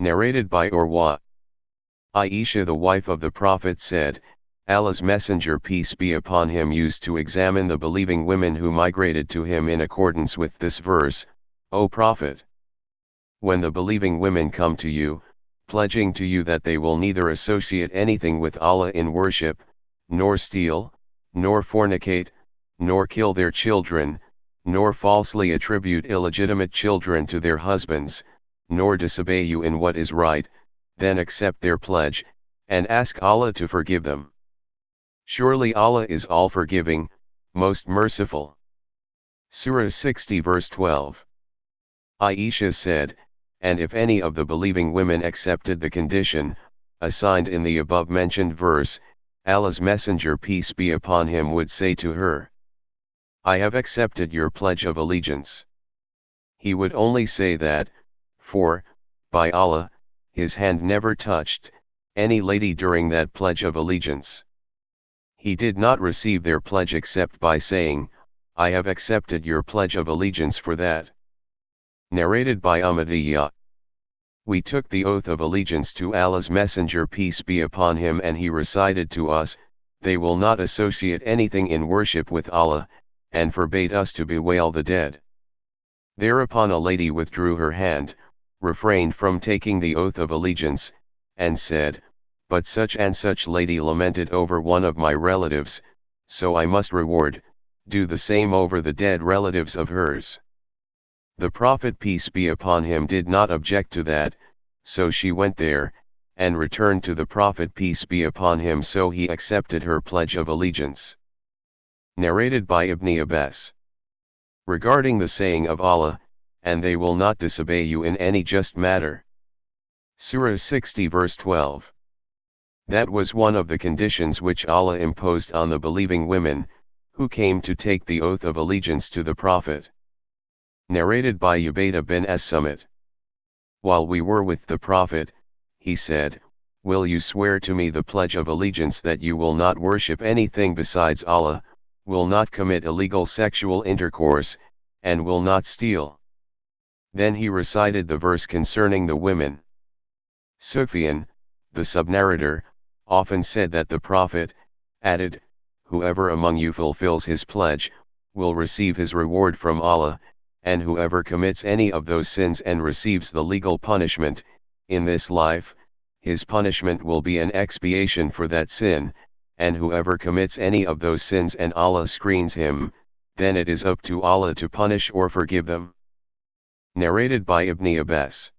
Narrated by Urwa. Aisha, the wife of the Prophet, said, Allah's Messenger peace be upon him used to examine the believing women who migrated to him in accordance with this verse, O Prophet. When the believing women come to you, pledging to you that they will neither associate anything with Allah in worship, nor steal, nor fornicate, nor kill their children, nor falsely attribute illegitimate children to their husbands, nor disobey you in what is right, then accept their pledge, and ask Allah to forgive them. Surely Allah is all-forgiving, most merciful. Surah 60 verse 12. Aisha said, and if any of the believing women accepted the condition, assigned in the above-mentioned verse, Allah's Messenger peace be upon him would say to her, I have accepted your pledge of allegiance. He would only say that, for, by Allah, his hand never touched any lady during that pledge of allegiance. He did not receive their pledge except by saying, I have accepted your pledge of allegiance for that. Narrated by Ahmadiyya. We took the oath of allegiance to Allah's Messenger peace be upon him, and he recited to us, they will not associate anything in worship with Allah, and forbade us to bewail the dead. Thereupon a lady withdrew her hand, refrained from taking the oath of allegiance, and said, but such and such lady lamented over one of my relatives, so I must do the same over the dead relatives of hers. The Prophet peace be upon him did not object to that, so she went there, and returned to the Prophet peace be upon him, so he accepted her pledge of allegiance. Narrated by Ibn Abbas. Regarding the saying of Allah, and they will not disobey you in any just matter. Surah 60 verse 12. That was one of the conditions which Allah imposed on the believing women, who came to take the oath of allegiance to the Prophet. Narrated by Ubaydah bin as-Samit. While we were with the Prophet, he said, will you swear to me the pledge of allegiance that you will not worship anything besides Allah, will not commit illegal sexual intercourse, and will not steal? Then he recited the verse concerning the women. Sufyan, the subnarrator, often said that the Prophet added, whoever among you fulfills his pledge, will receive his reward from Allah, and whoever commits any of those sins and receives the legal punishment, in this life, his punishment will be an expiation for that sin, and whoever commits any of those sins and Allah screens him, then it is up to Allah to punish or forgive them. Narrated by Ibn Abbas.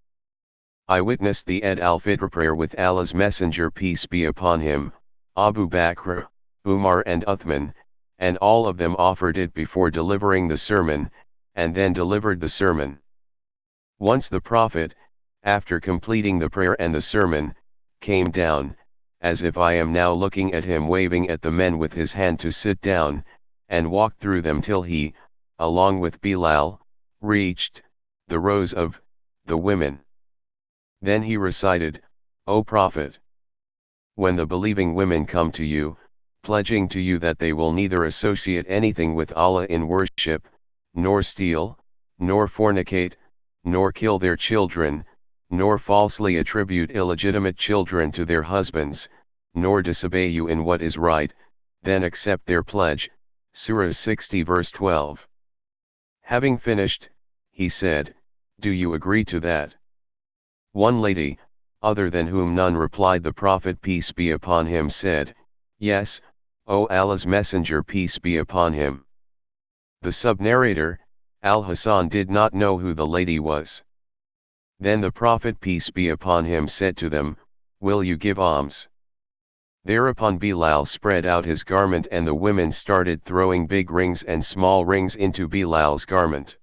I witnessed the Eid al-Fitr prayer with Allah's Messenger peace be upon him, Abu Bakr, Umar and Uthman, and all of them offered it before delivering the sermon, and then delivered the sermon. Once the Prophet, after completing the prayer and the sermon, came down, as if I am now looking at him waving at the men with his hand to sit down, and walked through them till he, along with Bilal, reached the rows of the women. Then he recited, O Prophet, when the believing women come to you, pledging to you that they will neither associate anything with Allah in worship, nor steal, nor fornicate, nor kill their children, nor falsely attribute illegitimate children to their husbands, nor disobey you in what is right, then accept their pledge. Surah 60 verse 12. Having finished, he said, do you agree to that? One lady, other than whom none replied, the Prophet peace be upon him said, yes, O Allah's Messenger peace be upon him. The sub-narrator, Al-Hasan, did not know who the lady was. Then the Prophet peace be upon him said to them, will you give alms? Thereupon Bilal spread out his garment, and the women started throwing big rings and small rings into Bilal's garment.